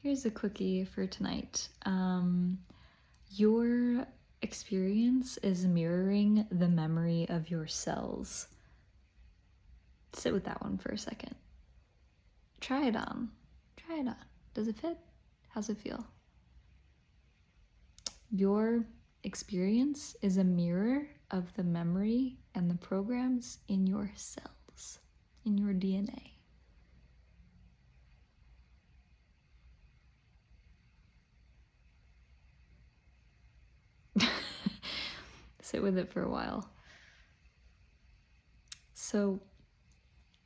Here's a quickie for tonight. Your experience is mirroring the memory of your cells. Sit with that one for a second. Try it on. Try it on. Does it fit? How's it feel? Your experience is a mirror of the memory and the programs in your cells, in your DNA. Sit with it for a while. So,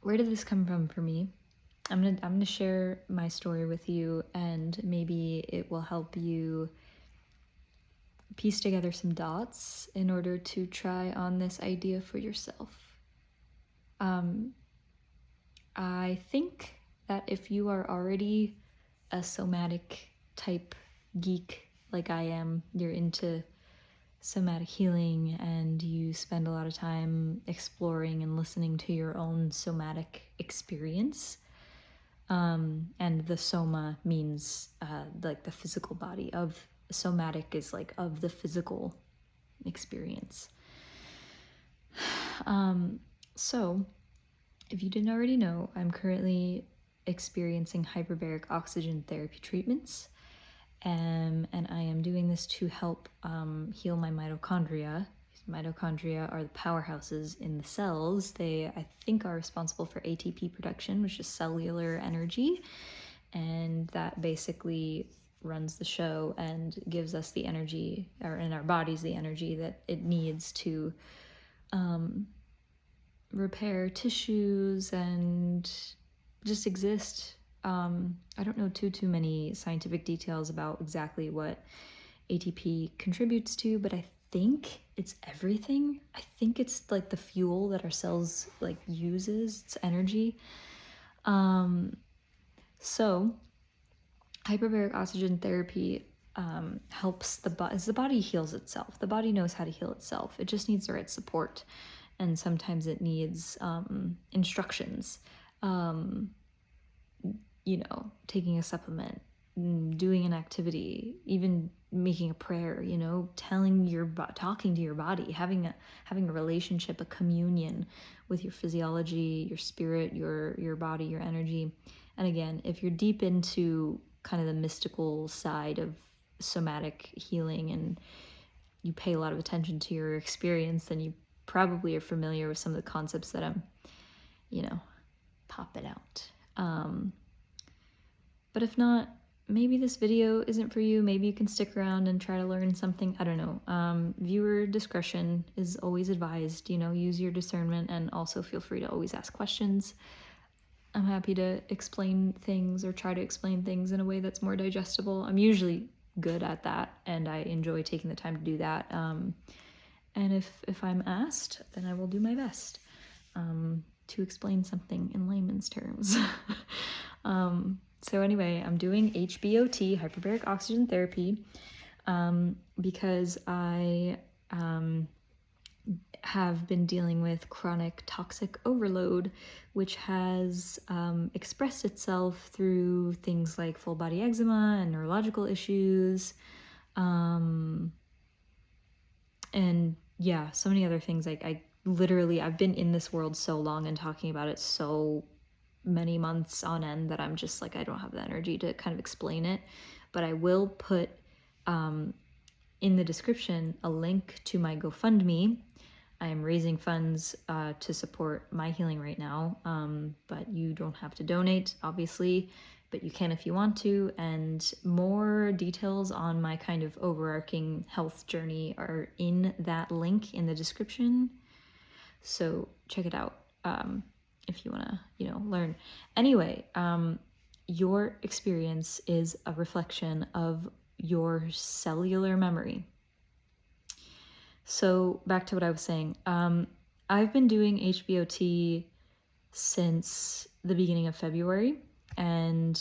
where did this come from for me? I'm gonna share my story with you, and maybe it will help you piece together some dots in order to try on this idea for yourself. I think that if you are already a somatic type geek like I am, you're into somatic healing and you spend a lot of time exploring and listening to your own somatic experience. And the soma means like the physical body. Of somatic is like of the physical experience. So if you didn't already know, I'm currently experiencing hyperbaric oxygen therapy treatments. And I am doing this to help heal my mitochondria. Mitochondria are the powerhouses in the cells. They, I think, are responsible for ATP production, which is cellular energy. And that basically runs the show and gives us the energy, or in our bodies, the energy that it needs to repair tissues and just exist. I don't know too many scientific details about exactly what ATP contributes to, but I think it's everything. I think it's like the fuel that our cells like uses, it's energy. So hyperbaric oxygen therapy helps the body, as the body heals itself. The body knows how to heal itself. It just needs the right support, and sometimes it needs instructions. Taking a supplement, doing an activity, even making a prayer, talking to your body, having a relationship, a communion with your physiology, your spirit, your body, your energy. And again, if you're deep into kind of the mystical side of somatic healing and you pay a lot of attention to your experience, then you probably are familiar with some of the concepts that I'm, popping out. But if not, maybe this video isn't for you. Maybe you can stick around and try to learn something. I don't know. Viewer discretion is always advised. Use your discernment, and also feel free to always ask questions. I'm happy to explain things or try to explain things in a way that's more digestible. I'm usually good at that, and I enjoy taking the time to do that. And if I'm asked, then I will do my best to explain something in layman's terms. So anyway, I'm doing HBOT, hyperbaric oxygen therapy, because I have been dealing with chronic toxic overload, which has expressed itself through things like full body eczema and neurological issues, and yeah, so many other things. Like I've been in this world so long and talking about it so many months on end that I'm just like, I don't have the energy to kind of explain it. But I will put in the description a link to my GoFundMe. I am raising funds to support my healing right now, but you don't have to donate, obviously, but you can if you want to. And more details on my kind of overarching health journey are in that link in the description. So check it out if you want to, learn. Anyway, your experience is a reflection of your cellular memory. So back to what I was saying. I've been doing HBOT since the beginning of February, and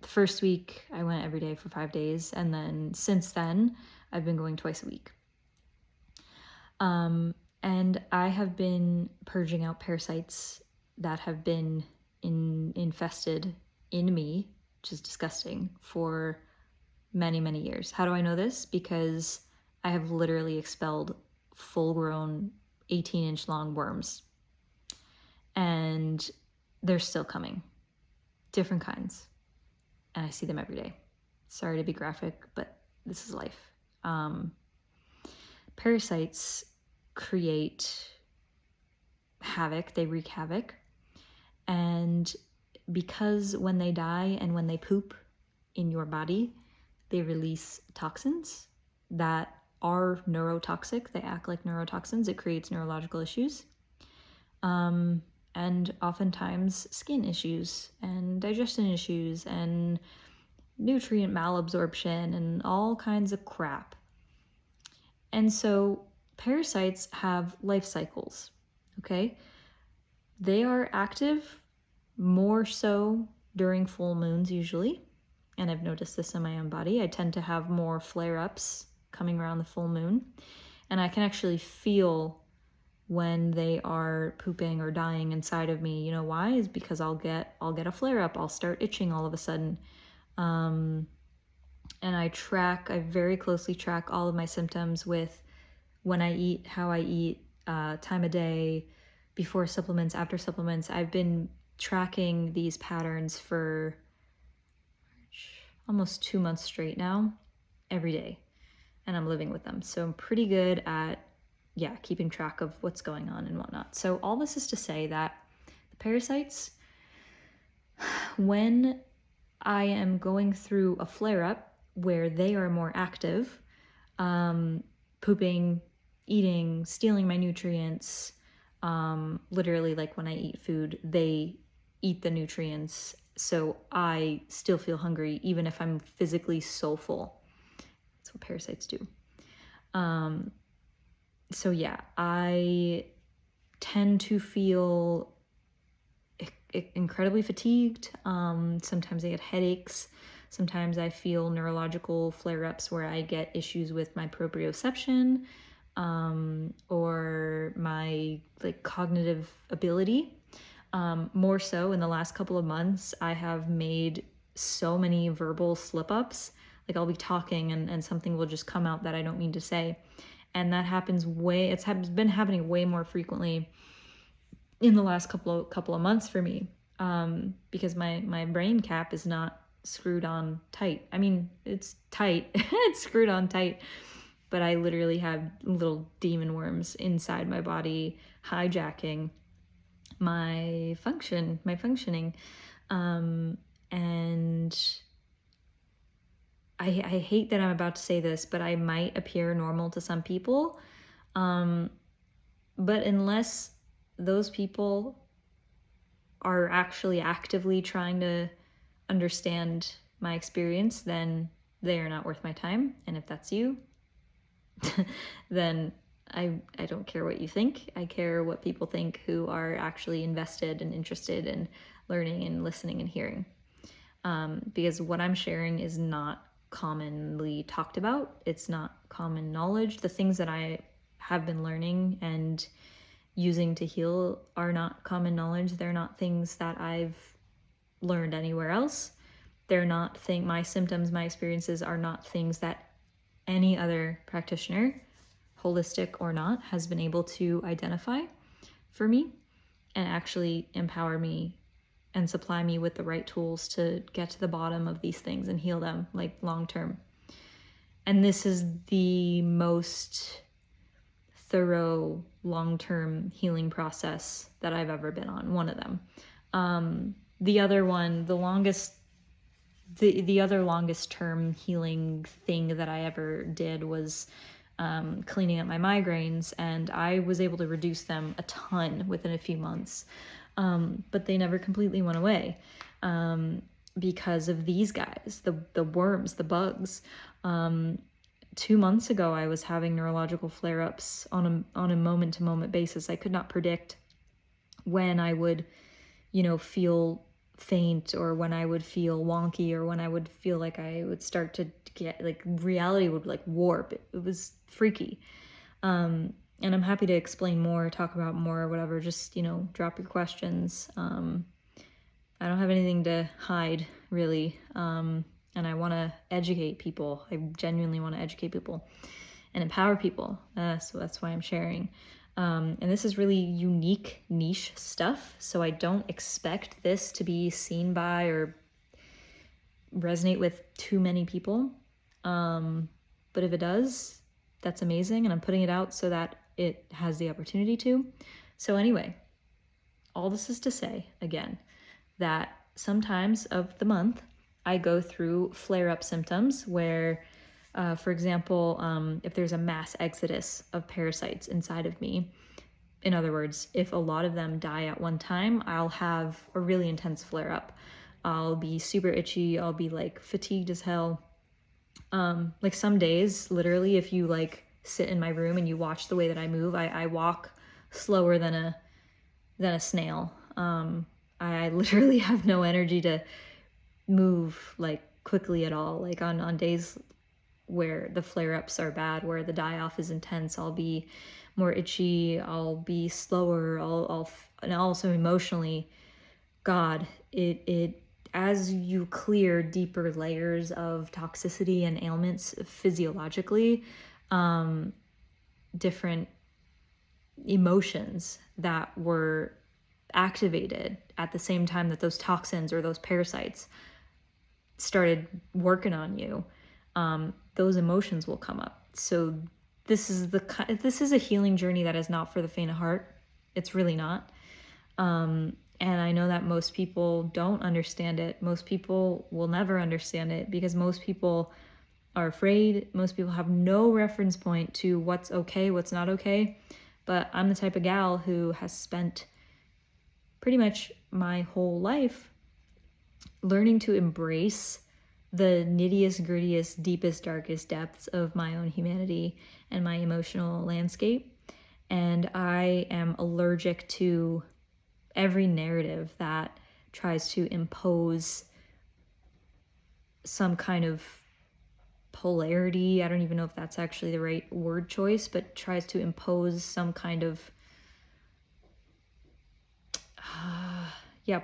the first week I went every day for 5 days, and then since then I've been going twice a week. And I have been purging out parasites that have been infested in me which is disgusting, for many, many years. How do I know this? Because I have literally expelled full-grown 18-inch long worms, and they're still coming, different kinds, and I see them every day. Sorry to be graphic, but this is life. Parasites create havoc, they wreak havoc, and because when they die and when they poop in your body, they release toxins that are neurotoxic. They act like neurotoxins. It creates neurological issues, and oftentimes skin issues and digestion issues and nutrient malabsorption and all kinds of crap. And so parasites have life cycles, okay? They are active more so during full moons usually, and I've noticed this in my own body. I tend to have more flare-ups coming around the full moon, and I can actually feel when they are pooping or dying inside of me. You know why? Is because I'll get a flare-up. I'll start itching all of a sudden. And I very closely track all of my symptoms with when I eat, how I eat, time of day, before supplements, after supplements. I've been tracking these patterns for almost 2 months straight now, every day, and I'm living with them. So I'm pretty good at, keeping track of what's going on and whatnot. So all this is to say that the parasites, when I am going through a flare-up where they are more active, pooping, eating, stealing my nutrients, literally like when I eat food, they eat the nutrients, so I still feel hungry even if I'm physically so full. That's what parasites do. So yeah, I tend to feel incredibly fatigued. Sometimes I get headaches. Sometimes I feel neurological flare-ups where I get issues with my proprioception, or my cognitive ability. More so in the last couple of months, I have made so many verbal slip-ups. Like I'll be talking and something will just come out that I don't mean to say. And that happens it's been happening way more frequently in the last couple of months for me, because my brain cap is not screwed on tight. I mean, it's tight, it's screwed on tight, but I literally have little demon worms inside my body hijacking my functioning. And I hate that I'm about to say this, but I might appear normal to some people. But unless those people are actually actively trying to understand my experience, then they are not worth my time. And if that's you, then I don't care what you think. I care what people think who are actually invested and interested in learning and listening and hearing. Because what I'm sharing is not commonly talked about. It's not common knowledge. The things that I have been learning and using to heal are not common knowledge. They're not things that I've learned anywhere else. They're not my symptoms, my experiences are not things that any other practitioner, holistic or not, has been able to identify for me and actually empower me and supply me with the right tools to get to the bottom of these things and heal them long term. And this is the most thorough long-term healing process that I've ever been on, one of them. The other one, the other longest term healing thing that I ever did was cleaning up my migraines, and I was able to reduce them a ton within a few months. But they never completely went away because of these guys, the worms, the bugs. 2 months ago, I was having neurological flare-ups on a moment-to-moment basis. I could not predict when I would, feel faint, or when I would feel wonky, or when I would feel like I would start to get reality would warp. It was freaky. And I'm happy to explain more, talk about more, or whatever. Just, drop your questions. I don't have anything to hide, really. And I want to educate people. I genuinely want to educate people and empower people. So that's why I'm sharing. And this is really unique, niche stuff. So I don't expect this to be seen by or resonate with too many people. But if it does, that's amazing. And I'm putting it out so that it has the opportunity to. So anyway, all this is to say, again, that sometimes of the month I go through flare-up symptoms where, for example, if there's a mass exodus of parasites inside of me, in other words, if a lot of them die at one time, I'll have a really intense flare-up. I'll be super itchy. I'll be like fatigued as hell. Like some days, literally, if you like sit in my room and you watch the way that I move, I walk slower than a snail. I literally have no energy to move like quickly at all. Like on days where the flare-ups are bad, where the die-off is intense, I'll be more itchy, I'll be slower, and also emotionally, God, it as you clear deeper layers of toxicity and ailments physiologically, different emotions that were activated at the same time that those toxins or those parasites started working on you, those emotions will come up. So this is a healing journey that is not for the faint of heart. It's really not. And I know that most people don't understand it. Most people will never understand it because most people are afraid. Most people have no reference point to what's okay, what's not okay. But I'm the type of gal who has spent pretty much my whole life learning to embrace the nittiest, grittiest, deepest, darkest depths of my own humanity and my emotional landscape. And I am allergic to every narrative that tries to impose some kind of polarity. I don't even know if that's actually the right word choice, but tries to impose some kind of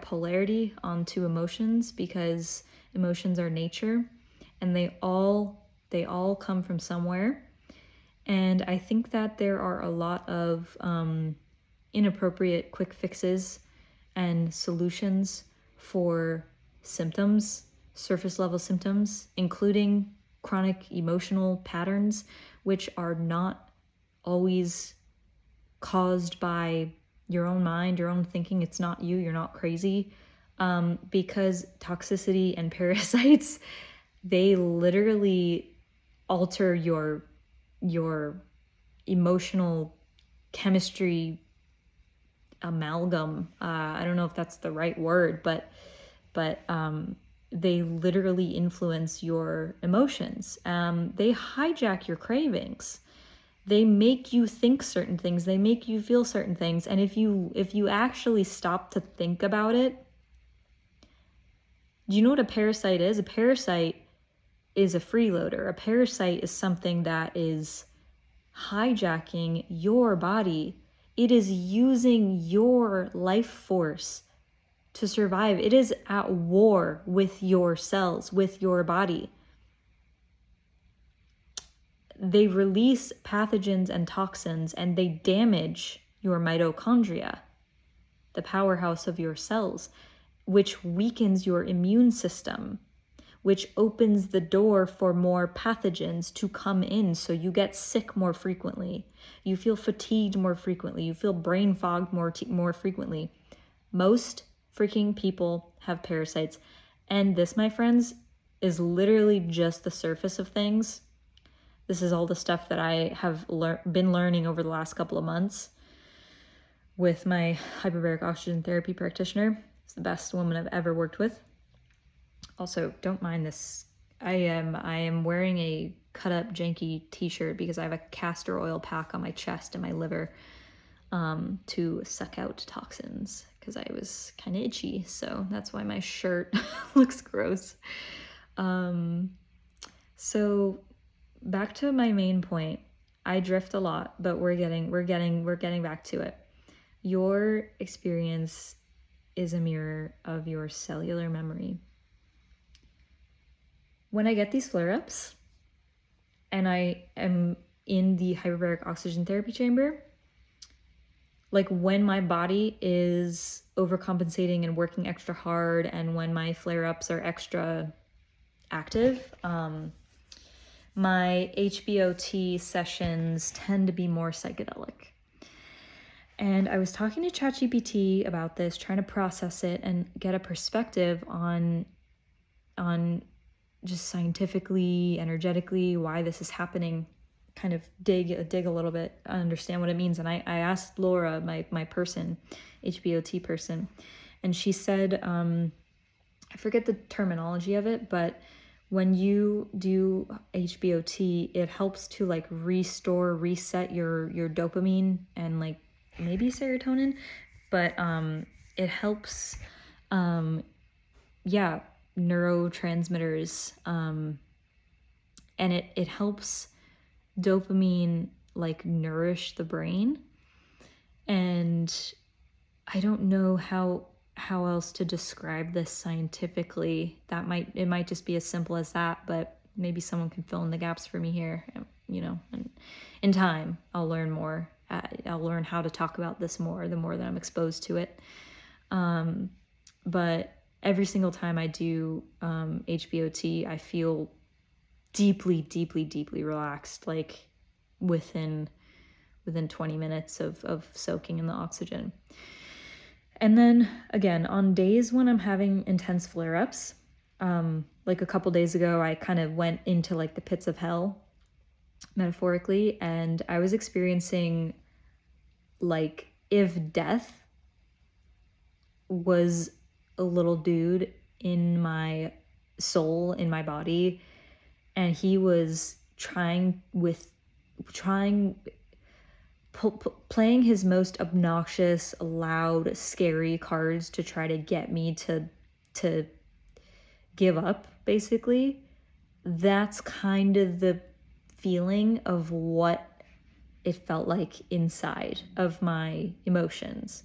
polarity onto emotions, because emotions are nature and they all come from somewhere. And I think that there are a lot of inappropriate quick fixes and solutions for symptoms, surface level symptoms, including chronic emotional patterns, which are not always caused by your own mind, your own thinking. It's not you, you're not crazy. Because toxicity and parasites, they literally alter your emotional chemistry amalgam. I don't know if that's the right word, but they literally influence your emotions. They hijack your cravings. They make you think certain things. They make you feel certain things. And if you actually stop to think about it, do you know what a parasite is? A parasite is a freeloader. A parasite is something that is hijacking your body. It is using your life force to survive. It is at war with your cells, with your body. They release pathogens and toxins, and they damage your mitochondria, the powerhouse of your cells, which weakens your immune system, which opens the door for more pathogens to come in. So you get sick more frequently. You feel fatigued more frequently. You feel brain fogged more frequently. Most freaking people have parasites. And this, my friends, is literally just the surface of things. This is all the stuff that I have been learning over the last couple of months with my hyperbaric oxygen therapy practitioner. It's the best woman I've ever worked with. Also, don't mind this. I am wearing a cut up janky t-shirt because I have a castor oil pack on my chest and my liver to suck out toxins because I was kind of itchy. So that's why my shirt looks gross. So back to my main point. I drift a lot, but we're getting back to it. Your experience is a mirror of your cellular memory. When I get these flare-ups and I am in the hyperbaric oxygen therapy chamber, like when my body is overcompensating and working extra hard, and when my flare-ups are extra active, my HBOT sessions tend to be more psychedelic. And I was talking to ChatGPT about this, trying to process it and get a perspective on just scientifically, energetically, why this is happening, kind of dig a little bit, understand what it means. And I asked Laura, my person, HBOT person, and she said, I forget the terminology of it, but when you do HBOT, it helps to like reset your dopamine and like maybe serotonin, but it helps, neurotransmitters, and it helps dopamine like nourish the brain. And I don't know how else to describe this scientifically. It might just be as simple as that, but maybe someone can fill in the gaps for me here, and in time I'll learn more. I'll learn how to talk about this more the more that I'm exposed to it. But every single time I do HBOT, I feel deeply, deeply, deeply relaxed, like within 20 minutes of soaking in the oxygen. And then again, on days when I'm having intense flare-ups, like a couple days ago, I kind of went into like the pits of hell, metaphorically, and I was experiencing like if death was a little dude in my soul, in my body, and he was playing his most obnoxious, loud, scary cards to try to get me to give up, basically. That's kind of the feeling of what it felt like inside of my emotions.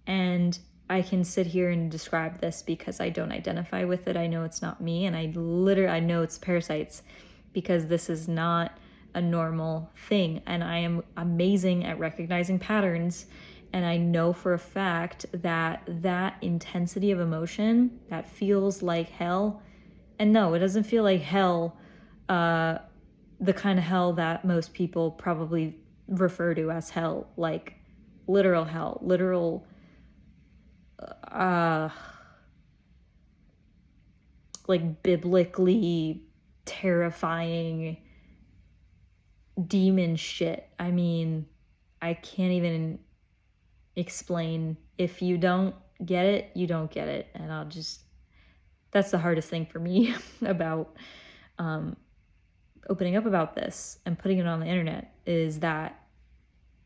And I can sit here and describe this because I don't identify with it. I know it's not me, and I know it's parasites, because this is not a normal thing. And I am amazing at recognizing patterns, and I know for a fact that intensity of emotion that feels like hell, and no, it doesn't feel like hell, the kind of hell that most people probably refer to as hell, like literal hell, literal like biblically terrifying demon shit. I mean, I can't even explain. If you don't get it, you don't get it. And that's the hardest thing for me about opening up about this and putting it on the internet, is that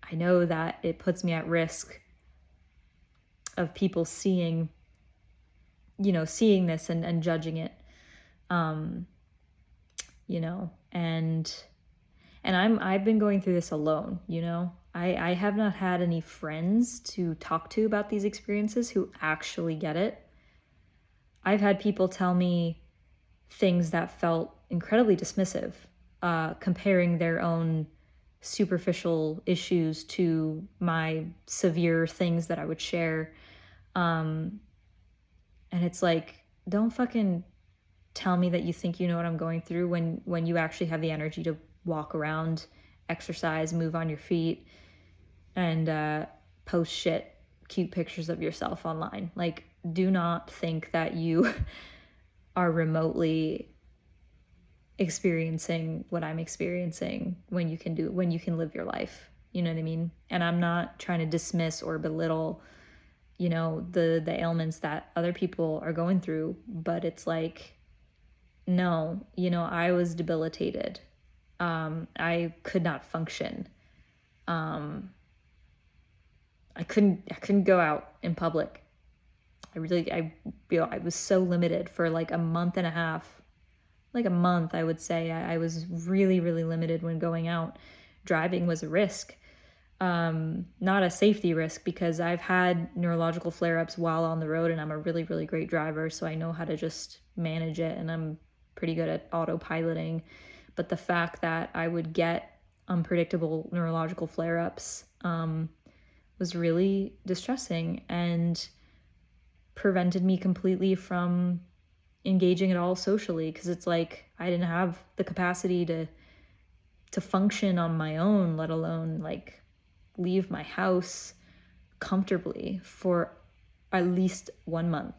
I know that it puts me at risk of people seeing this and judging it, and I've been going through this alone. I have not had any friends to talk to about these experiences who actually get it. I've had people tell me things that felt incredibly dismissive, comparing their own superficial issues to my severe things that I would share. And it's like, don't fucking tell me that you think you know what I'm going through when you actually have the energy to walk around, exercise, move on your feet, and post cute pictures of yourself online. Like, do not think that you are remotely experiencing what I'm experiencing when you can live your life. You know what I mean? And I'm not trying to dismiss or belittle, the ailments that other people are going through, but it's like, no, I was debilitated. I could not function. I couldn't go out in public. I was so limited for like a month and a half, like a month, I would say. I was really, really limited when going out. Driving was a risk. not a safety risk, because I've had neurological flare-ups while on the road, and I'm a really, really great driver, so I know how to just manage it, and I'm pretty good at autopiloting. But the fact that I would get unpredictable neurological flare-ups was really distressing and prevented me completely from engaging at all socially, because it's like I didn't have the capacity to function on my own, let alone like leave my house comfortably for at least 1 month.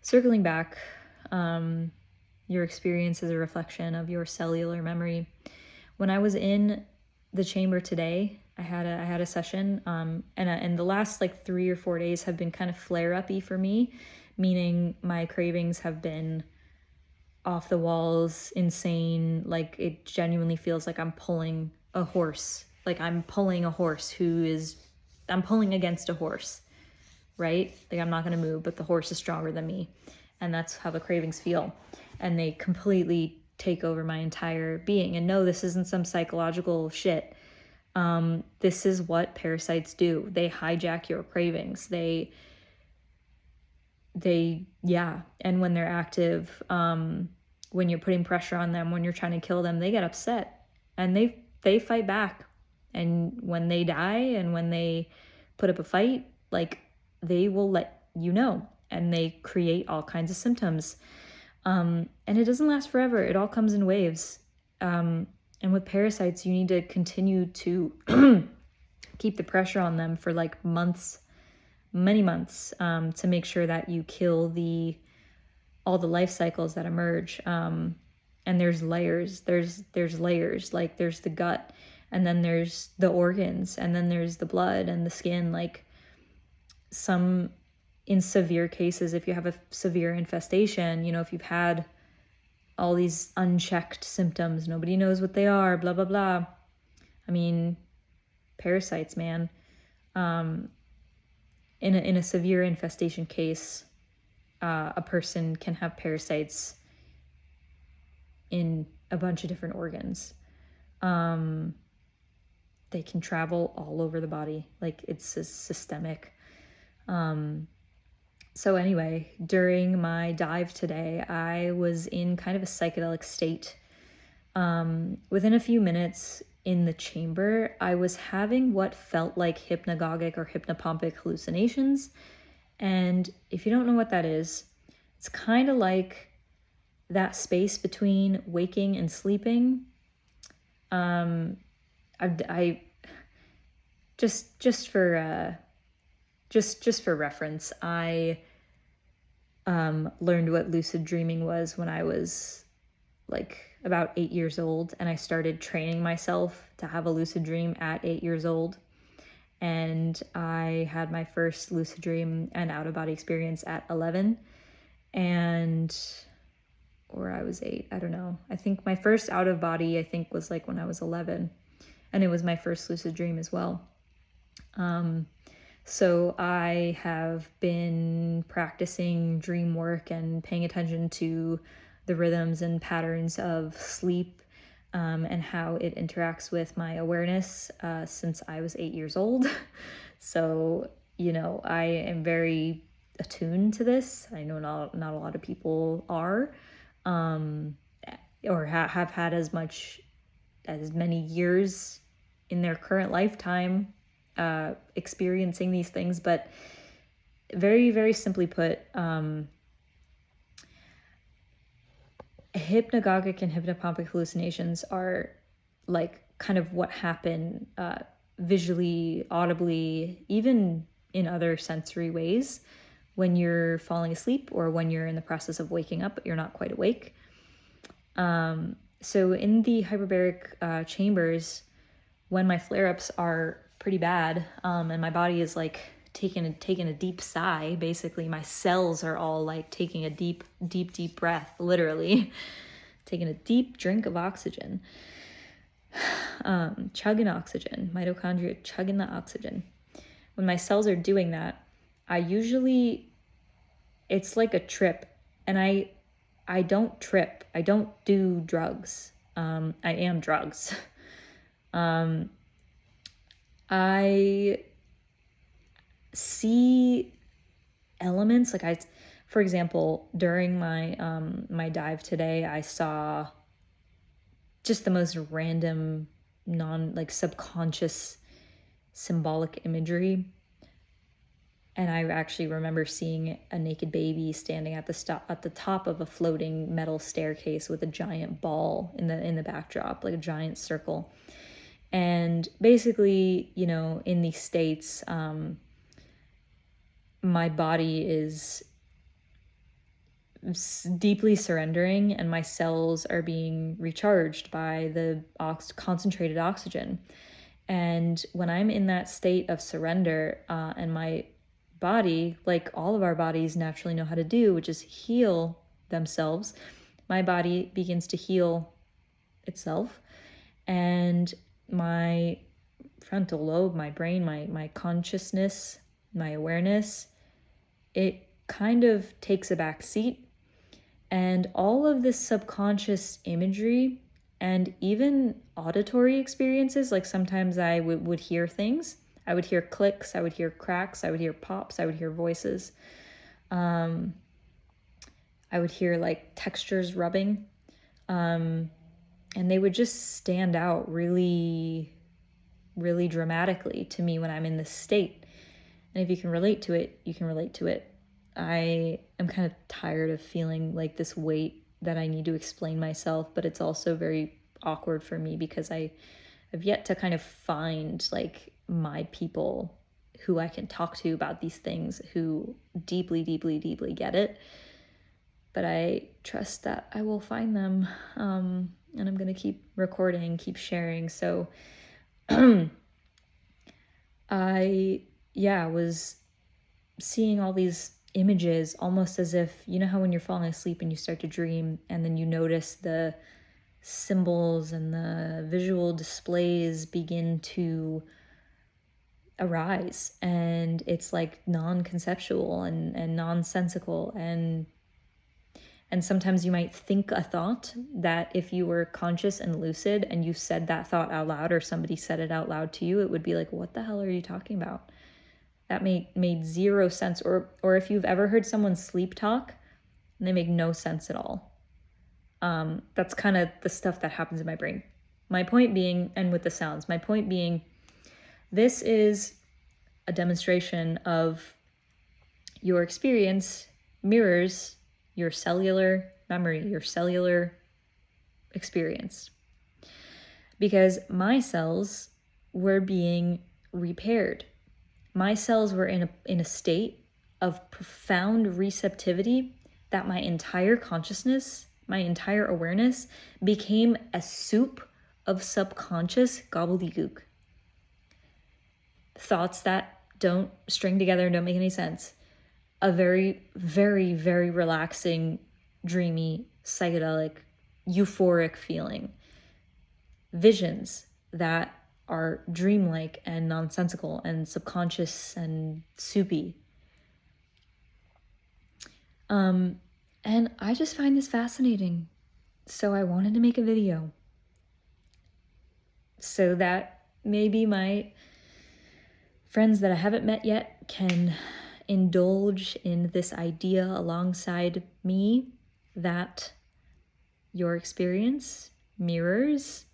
Circling back, your experience is a reflection of your cellular memory. When I was in the chamber today, I had a session, and the last like 3 or 4 days have been kind of flare-uppy for me, meaning my cravings have been off the walls, insane. Like it genuinely feels like I'm pulling a horse. Like I'm pulling against a horse, right? Like I'm not going to move, but the horse is stronger than me. And that's how the cravings feel. And they completely take over my entire being. And no, this isn't some psychological shit. This is what parasites do. They hijack your cravings. They and when they're active, when you're putting pressure on them, when you're trying to kill them, they get upset and they fight back. And when they die and when they put up a fight, like they will let you know, and they create all kinds of symptoms. And it doesn't last forever. It all comes in waves. And with parasites, you need to continue to keep the pressure on them for like months, many months, to make sure that you kill all the life cycles that emerge. And there's layers. There's layers. Like there's the gut, and then there's the organs, and then there's the blood and the skin. Like in severe cases, if you have a severe infestation, if you've had all these unchecked symptoms, nobody knows what they are, blah, blah, blah. I mean, parasites, man. In a severe infestation case, a person can have parasites in a bunch of different organs. They can travel all over the body. Like it's systemic. So anyway, during my dive today, I was in kind of a psychedelic state. Within a few minutes in the chamber, I was having what felt like hypnagogic or hypnopompic hallucinations. And if you don't know what that is, it's kind of like that space between waking and sleeping. I just for reference, I learned what lucid dreaming was when I was like about 8 years old, and I started training myself to have a lucid dream at 8 years old. And I had my first lucid dream and out-of-body experience at 11, or I was 8, I don't know. I think my first out-of-body, was like when I was 11, and it was my first lucid dream as well. So I have been practicing dream work and paying attention to the rhythms and patterns of sleep, and how it interacts with my awareness since I was 8 years old. So, I am very attuned to this. I know not a lot of people are, or have had as many years in their current lifetime experiencing these things. But very, very simply put, hypnagogic and hypnopompic hallucinations are like kind of what happen visually, audibly, even in other sensory ways when you're falling asleep or when you're in the process of waking up but you're not quite awake. So in the hyperbaric chambers, when my flare-ups are pretty bad, and my body is like taking a deep sigh, basically my cells are all like taking a deep breath, literally taking a deep drink of oxygen, chugging oxygen, mitochondria chugging the oxygen. When my cells are doing that, it's like a trip, and I don't trip, I don't do drugs. I am drugs. I see elements, like for example, during my my dive today, I saw just the most random, subconscious symbolic imagery. And I actually remember seeing a naked baby standing at the top of a floating metal staircase with a giant ball in the backdrop, like a giant circle. And basically, in these states, my body is deeply surrendering and my cells are being recharged by the concentrated oxygen. And when I'm in that state of surrender, and my body, like all of our bodies naturally know how to do, which is heal themselves, my body begins to heal itself. And my frontal lobe, my brain, my consciousness, my awareness, it kind of takes a back seat. And all of this subconscious imagery and even auditory experiences, like sometimes I would hear things. I would hear clicks, I would hear cracks, I would hear pops, I would hear voices. I would hear like textures rubbing. And they would just stand out really, really dramatically to me when I'm in this state. And if you can relate to it, you can relate to it. I am kind of tired of feeling like this weight that I need to explain myself, but it's also very awkward for me because I've yet to kind of find like my people who I can talk to about these things, who deeply, deeply, deeply get it. But I trust that I will find them. And I'm going to keep recording, keep sharing. So I was seeing all these images almost as if, how when you're falling asleep and you start to dream and then you notice the symbols and the visual displays begin to arise, and it's like non-conceptual and nonsensical, and sometimes you might think a thought that if you were conscious and lucid and you said that thought out loud, or somebody said it out loud to you, it would be like, what the hell are you talking about? That made zero sense. Or if you've ever heard someone sleep talk, and they make no sense at all. That's kind of the stuff that happens in my brain. My point being, and with the sounds, my point being, this is a demonstration of your experience mirrors your cellular memory, your cellular experience. Because my cells were being repaired. My cells were in a state of profound receptivity that my entire consciousness, my entire awareness became a soup of subconscious gobbledygook. Thoughts that don't string together and don't make any sense. A very, very, very relaxing, dreamy, psychedelic, euphoric feeling. Visions that are dreamlike and nonsensical and subconscious and soupy. And I just find this fascinating. So I wanted to make a video so that maybe my friends that I haven't met yet can indulge in this idea alongside me that your experience mirrors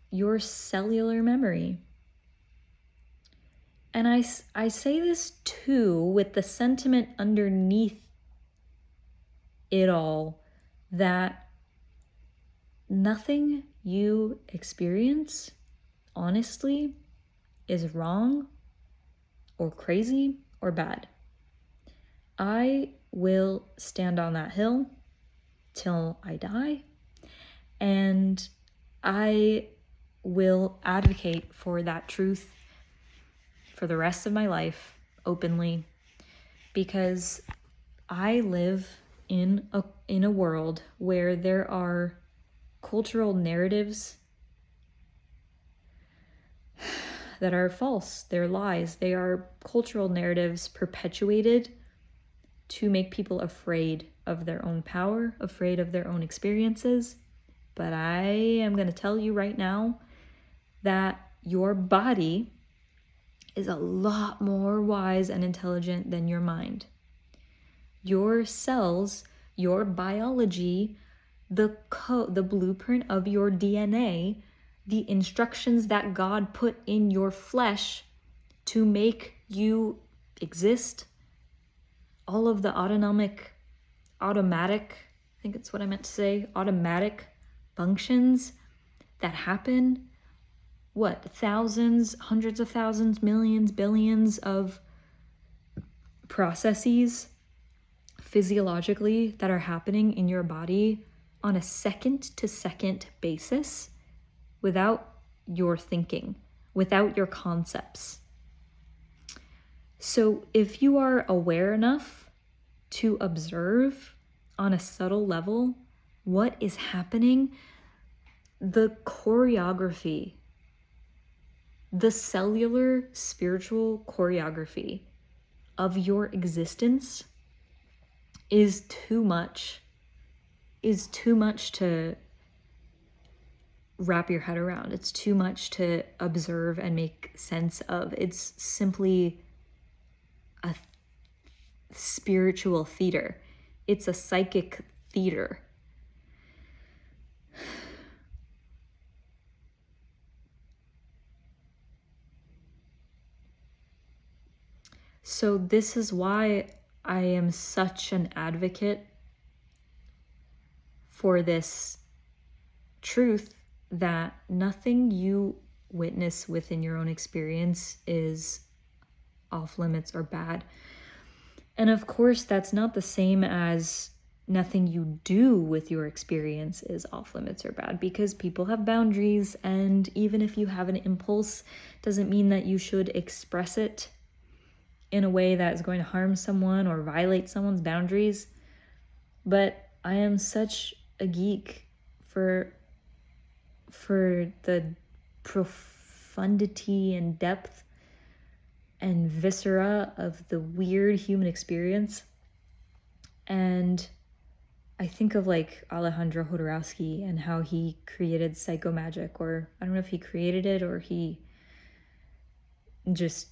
your cellular memory. And I say this too with the sentiment underneath it all that nothing you experience, honestly, is wrong or crazy or bad. I will stand on that hill till I die, and I will advocate for that truth for the rest of my life openly, because I live in a world where there are cultural narratives that are false. They're lies. They are cultural narratives perpetuated to make people afraid of their own power, afraid of their own experiences. But I am going to tell you right now that your body is a lot more wise and intelligent than your mind. Your cells, your biology, the blueprint of your DNA, the instructions that God put in your flesh to make you exist, all of the automatic, I think it's what I meant to say, automatic functions that happen, thousands, hundreds of thousands, millions, billions of processes physiologically that are happening in your body on a second-to-second basis without your thinking, without your concepts. So if you are aware enough to observe on a subtle level what is happening, the choreography, the cellular spiritual choreography of your existence is too much to wrap your head around. It's too much to observe and make sense of. It's simply a spiritual theater. It's a psychic theater. So this is why I am such an advocate for this truth that nothing you witness within your own experience is off limits or bad. And of course, that's not the same as nothing you do with your experience is off limits or bad, because people have boundaries, and even if you have an impulse, doesn't mean that you should express it in a way that is going to harm someone or violate someone's boundaries. But I am such a geek for the profundity and depth and viscera of the weird human experience. And I think of like Alejandro Jodorowsky and how he created psychomagic, or I don't know if he created it or he just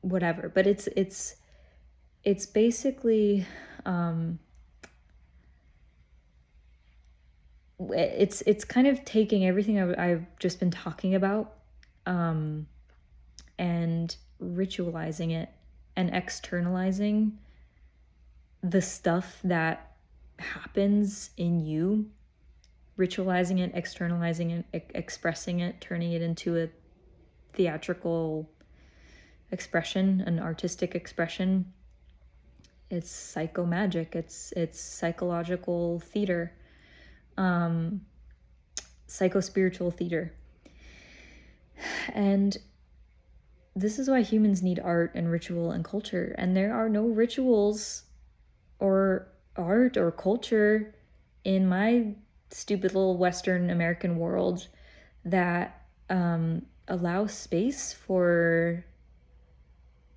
whatever, but it's basically it's kind of taking everything I've just been talking about and ritualizing it and externalizing the stuff that happens in you, ritualizing it, externalizing it, expressing it, turning it into a theatrical expression, an artistic expression. It's psychomagic, it's psychological theater, psycho-spiritual theater. And this is why humans need art and ritual and culture. And there are no rituals or art or culture in my stupid little Western American world that allow space for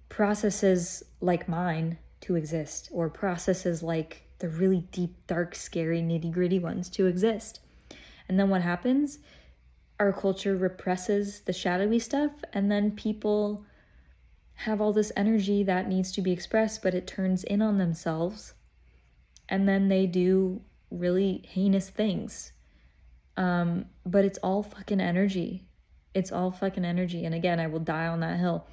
processes like mine to exist, or processes like the really deep, dark, scary, nitty-gritty ones to exist. And then what happens? Our culture represses the shadowy stuff, and then people have all this energy that needs to be expressed, but it turns in on themselves, and then they do really heinous things. But it's all fucking energy. It's all fucking energy. And again, I will die on that hill.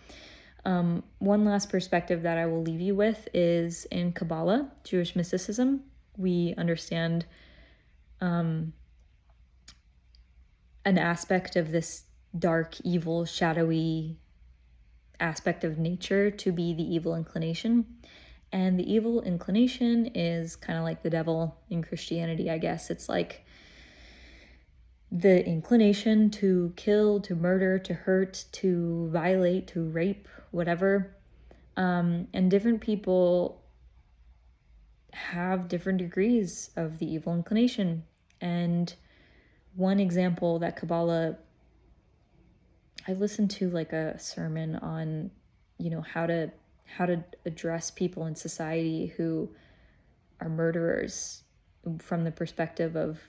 One last perspective that I will leave you with is in Kabbalah, Jewish mysticism. We understand an aspect of this dark, evil, shadowy aspect of nature to be the evil inclination. And the evil inclination is kind of like the devil in Christianity, I guess. It's like the inclination to kill, to murder, to hurt, to violate, to rape, whatever. And different people have different degrees of the evil inclination. And one example that Kabbalah, I listened to like a sermon on, how to address people in society who are murderers from the perspective of,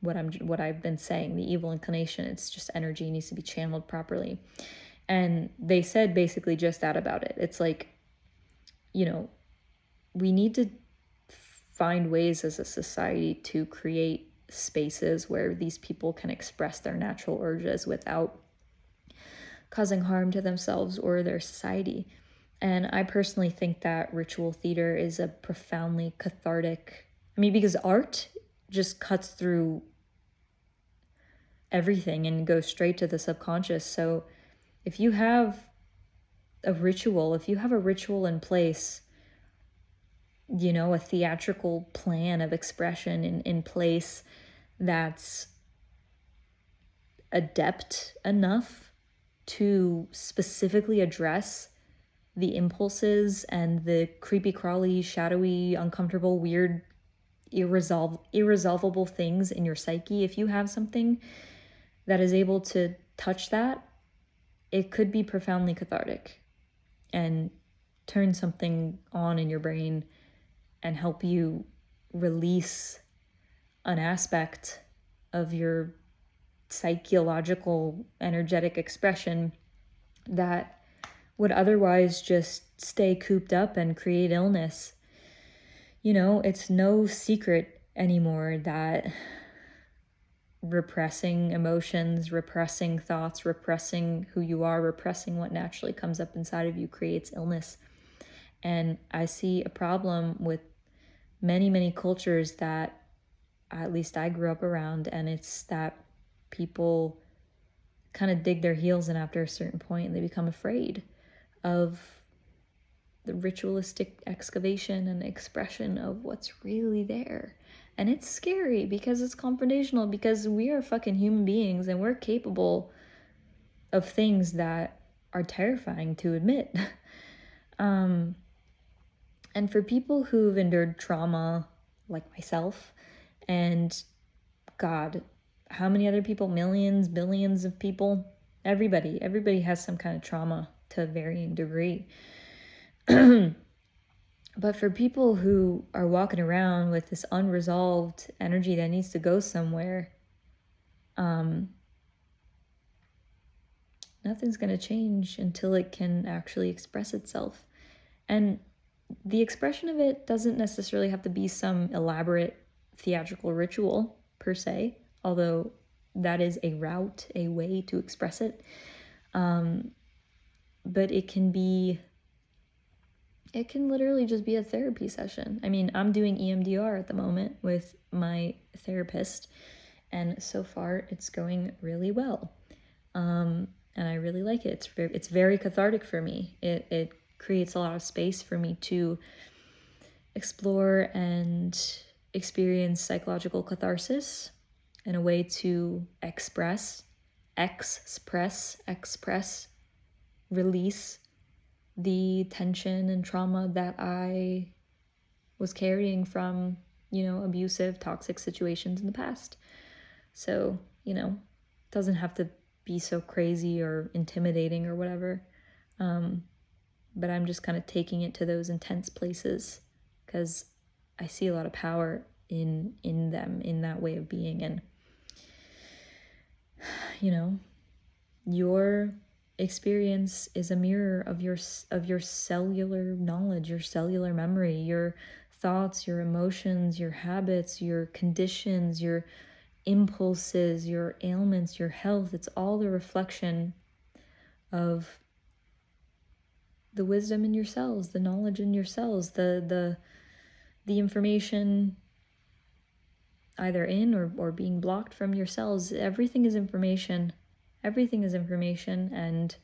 what I've been saying. The evil inclination, it's just energy, needs to be channeled properly. And they said basically just that about it. It's like, we need to find ways as a society to create spaces where these people can express their natural urges without causing harm to themselves or their society. And I personally think that ritual theater is a profoundly cathartic, because art just cuts through everything and goes straight to the subconscious. So if you have a ritual in place, a theatrical plan of expression in place that's adept enough to specifically address the impulses and the creepy, crawly, shadowy, uncomfortable, weird, irresolvable things in your psyche, if you have something that is able to touch that, it could be profoundly cathartic and turn something on in your brain and help you release an aspect of your psychological, energetic expression that would otherwise just stay cooped up and create illness. It's no secret anymore that repressing emotions, repressing thoughts, repressing who you are, repressing what naturally comes up inside of you creates illness. And I see a problem with many, many cultures that at least I grew up around, and it's that people kind of dig their heels in after a certain point and they become afraid of the ritualistic excavation and expression of what's really there. And it's scary because it's confrontational, because we are fucking human beings and we're capable of things that are terrifying to admit. And for people who've endured trauma like myself, and God, how many other people, millions, billions of people, everybody has some kind of trauma to a varying degree. But for people who are walking around with this unresolved energy that needs to go somewhere, nothing's going to change until it can actually express itself. And the expression of it doesn't necessarily have to be some elaborate theatrical ritual per se, although that is a route, a way to express it. But it can literally just be a therapy session. I'm doing EMDR at the moment with my therapist, and so far it's going really well. And I really like it. It's very cathartic for me. It creates a lot of space for me to explore and experience psychological catharsis in a way to express, release the tension and trauma that I was carrying from, abusive, toxic situations in the past. So, it doesn't have to be so crazy or intimidating or whatever. But I'm just kind of taking it to those intense places because I see a lot of power in them, in that way of being. And, your experience is a mirror of your cellular knowledge, your cellular memory, your thoughts, your emotions, your habits, your conditions, your impulses, your ailments, your health. It's all the reflection of the wisdom in your cells, the knowledge in your cells, the information either in or being blocked from your cells. Everything is information. And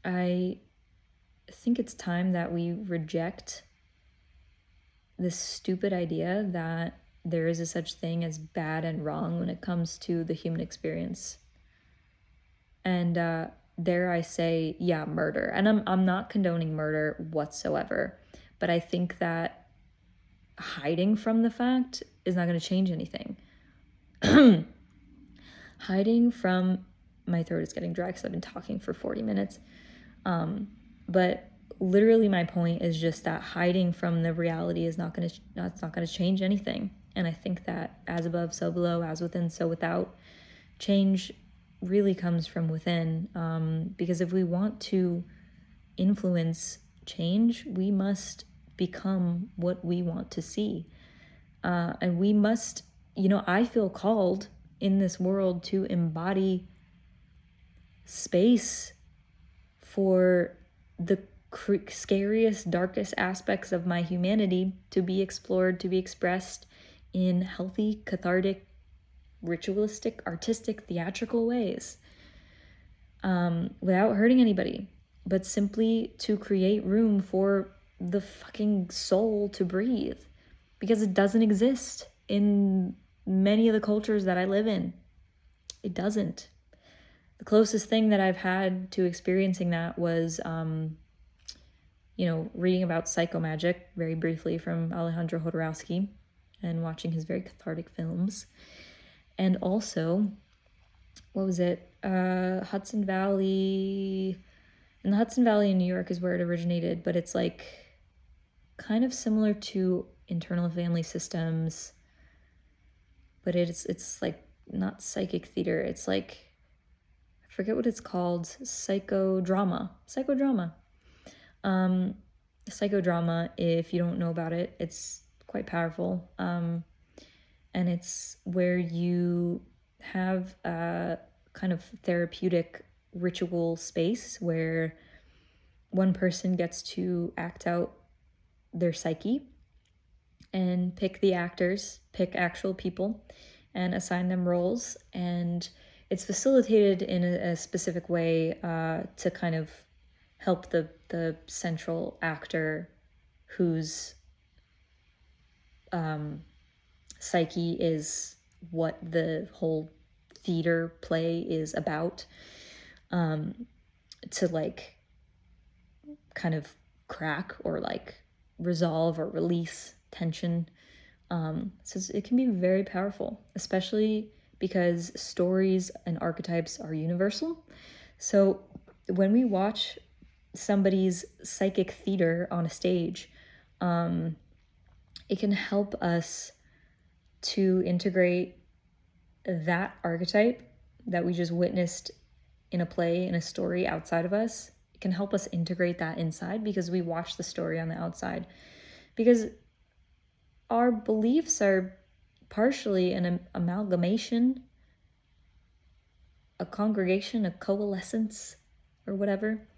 I think it's time that we reject this stupid idea that there is a such thing as bad and wrong when it comes to the human experience. And dare I say, murder. And I'm not condoning murder whatsoever, but I think that hiding from the fact is not going to change anything. Hiding from, my throat is getting dry because I've been talking for 40 minutes. But literally my point is just that hiding from the reality is not going to change anything. And I think that as above, so below, as within, so without, change really comes from within. Because if we want to influence change, we must become what we want to see. And we must, I feel called in this world to embody space for the scariest, darkest aspects of my humanity to be explored, to be expressed in healthy, cathartic, ritualistic, artistic, theatrical ways, without hurting anybody, but simply to create room for the fucking soul to breathe, because it doesn't exist in many of the cultures that I live in. It doesn't. The closest thing that I've had to experiencing that was, reading about psychomagic very briefly from Alejandro Jodorowsky and watching his very cathartic films. And also, what was it? Hudson Valley. And the Hudson Valley in New York is where it originated, but it's like kind of similar to internal family systems, but it's like not psychic theater. It's like, I forget what it's called. Psychodrama. Psychodrama, if you don't know about it, it's quite powerful. And it's where you have a kind of therapeutic ritual space where one person gets to act out their psyche and pick the actors, pick actual people, and assign them roles. And it's facilitated in a specific way to kind of help the central actor whose psyche is what the whole theater play is about, to like kind of crack or like resolve or release tension. So it can be very powerful, especially because stories and archetypes are universal. So when we watch somebody's psychic theater on a stage, it can help us to integrate that archetype that we just witnessed in a play, in a story outside of us. It can help us integrate that inside because we watch the story on the outside. Because our beliefs are partially an amalgamation, a congregation, a coalescence, or whatever,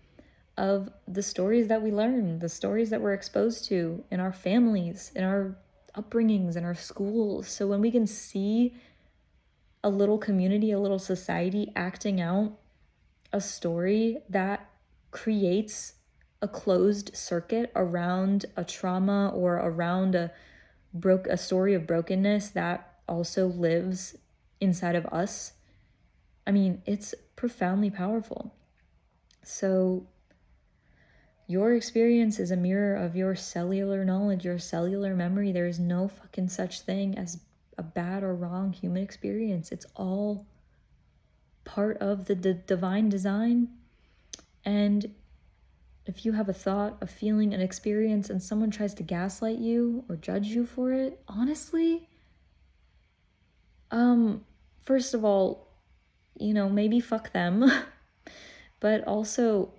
of the stories that we learn, the stories that we're exposed to in our families, in our upbringings, in our schools. So when we can see a little community, a little society acting out a story that creates a closed circuit around a trauma or around a story of brokenness that also lives inside of us, I mean, it's profoundly powerful. So your experience is a mirror of your cellular knowledge, your cellular memory. There is no fucking such thing as a bad or wrong human experience. It's all part of the divine design. And if you have a thought, a feeling, an experience, and someone tries to gaslight you or judge you for it, honestly, first of all, maybe fuck them. But also,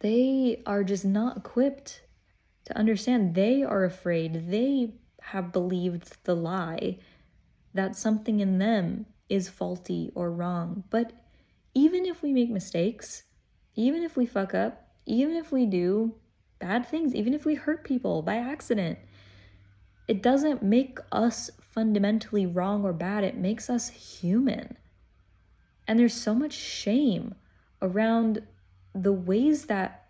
they are just not equipped to understand. They are afraid. They have believed the lie that something in them is faulty or wrong. But even if we make mistakes, even if we fuck up, even if we do bad things, even if we hurt people by accident, it doesn't make us fundamentally wrong or bad. It makes us human. And there's so much shame around the ways that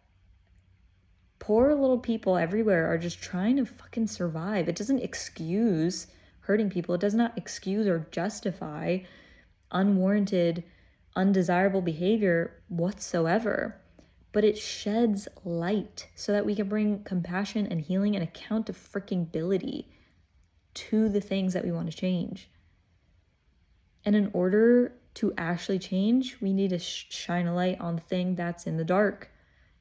poor little people everywhere are just trying to fucking survive. It doesn't excuse hurting people. It does not excuse or justify unwarranted, undesirable behavior whatsoever. But it sheds light so that we can bring compassion and healing and accountability to the things that we want to change. And in order to actually change, we need to shine a light on the thing that's in the dark.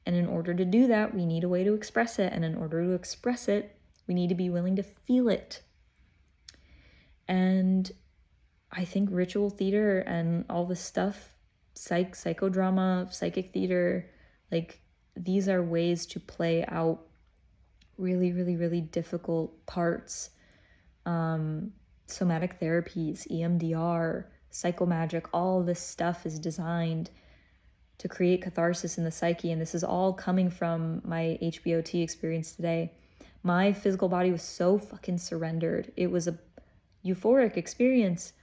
And in order to do that, we need a way to express it. And in order to express it, we need to be willing to feel it. And I think ritual theater and all this stuff, psychodrama, psychic theater, like these are ways to play out really, really, really difficult parts. Somatic therapies, EMDR, psychomagic, all this stuff is designed to create catharsis in the psyche. And this is all coming from my HBOT experience today. My physical body was so fucking surrendered. It was a euphoric experience.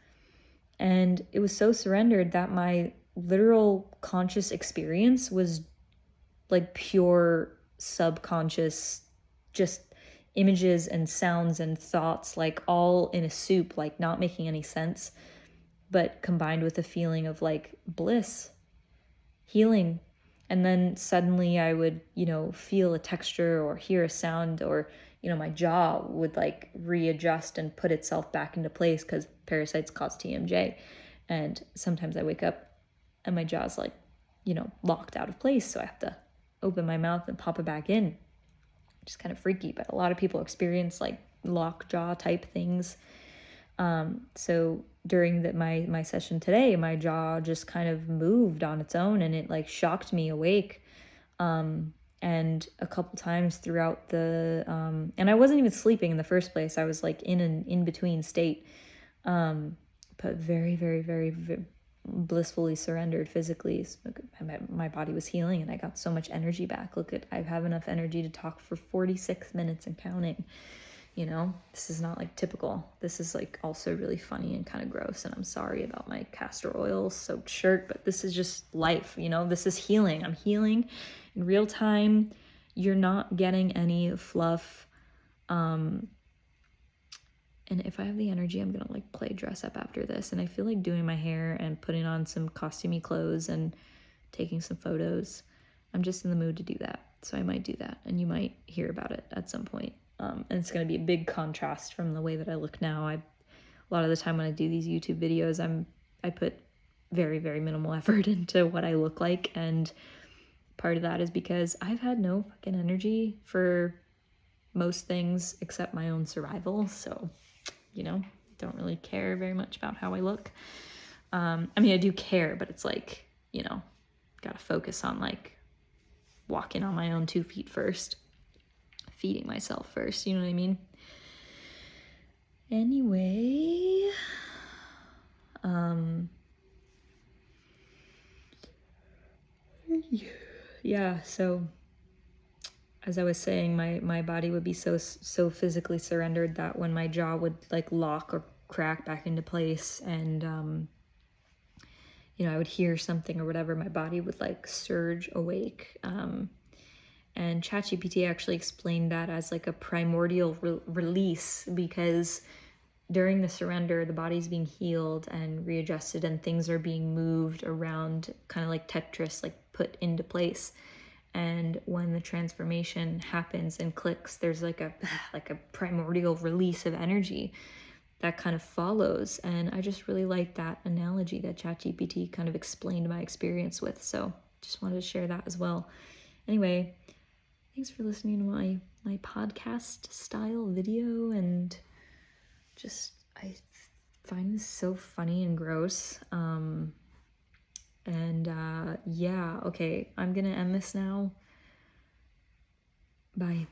And it was so surrendered that my literal conscious experience was like pure subconscious, just images and sounds and thoughts, like all in a soup, like not making any sense, but combined with a feeling of like bliss, healing. And then suddenly I would, feel a texture or hear a sound, or, my jaw would like readjust and put itself back into place because parasites cause TMJ. And sometimes I wake up and my jaw's like, locked out of place. So I have to open my mouth and pop it back in. Just kind of freaky, but a lot of people experience like lock jaw type things. So during my session today, my jaw just kind of moved on its own, and it like shocked me awake. And a couple times throughout the, and I wasn't even sleeping in the first place. I was like in an in-between state, but very, very, very, very blissfully surrendered physically. My body was healing and I got so much energy back. I have enough energy to talk for 46 minutes and counting. This is not like typical. This is like also really funny and kind of gross, and I'm sorry about my castor oil soaked shirt, but this is just life. This is healing. I'm healing in real time. You're not getting any fluff. And if I have the energy, I'm gonna like play dress up after this. And I feel like doing my hair and putting on some costumey clothes and taking some photos. I'm just in the mood to do that. So I might do that, and you might hear about it at some point. And it's gonna be a big contrast from the way that I look now. A lot of the time when I do these YouTube videos, I put very, very minimal effort into what I look like. And part of that is because I've had no fucking energy for most things except my own survival. So, don't really care very much about how I look. I do care, but it's like, gotta focus on like walking on my own 2 feet first, feeding myself first, you know what I mean? Anyway, yeah, so as I was saying, my body would be so physically surrendered that when my jaw would like lock or crack back into place, and I would hear something or whatever, my body would like surge awake. And ChatGPT actually explained that as like a primordial release, because during the surrender, the body's being healed and readjusted, and things are being moved around, kind of like Tetris, like put into place. And when the transformation happens and clicks, there's like a primordial release of energy that kind of follows. And I just really like that analogy that ChatGPT kind of explained my experience with. So just wanted to share that as well. Anyway, thanks for listening to my podcast style video. And just, I find this so funny and gross. Yeah, okay, I'm gonna end this now. Bye.